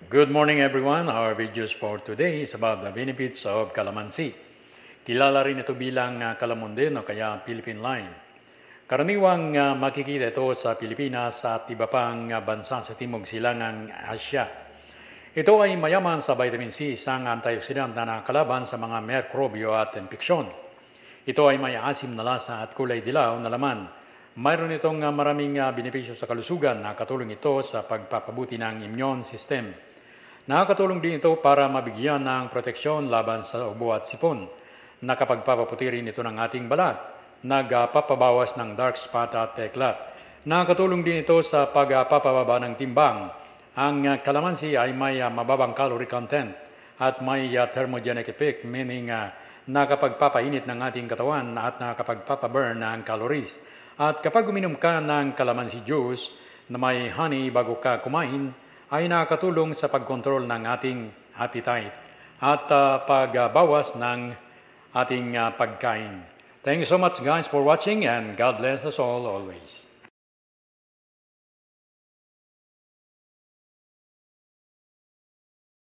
Good morning everyone. Our videos for today is about the benefits of calamansi. Kilala rin ito bilang calamondin o kaya Philippine lime. Karaniwang makikita ito sa Pilipinas at iba pang bansa sa Timog Silangang Asya. Ito ay mayaman sa vitamin C, isang antioxidant na nakakalaban sa mga mikrobyo at impeksyon. Ito ay may asim na lasa at kulay dilaw na laman. Mayroon itong maraming benepisyo sa kalusugan na katulong ito sa pagpapabuti ng immune system. Nakakatulong din ito para mabigyan ng proteksyon laban sa ubo at sipon. Nakapagpapaputi rin ito ng ating balat. Nagpapabawas ng dark spot at peklat. Nakakatulong din ito sa pagpapababa ng timbang. Ang calamansi ay may mababang calorie content at may thermogenic effect, meaning nakapagpapainit ng ating katawan at nakapagpapaburn ng calories. At kapag uminom ka ng calamansi juice na may honey bago ka kumain, ay nakakatulong sa pagkontrol ng ating appetite at pagbawas ng ating pagkain. Thank you so much guys for watching and God bless us all always.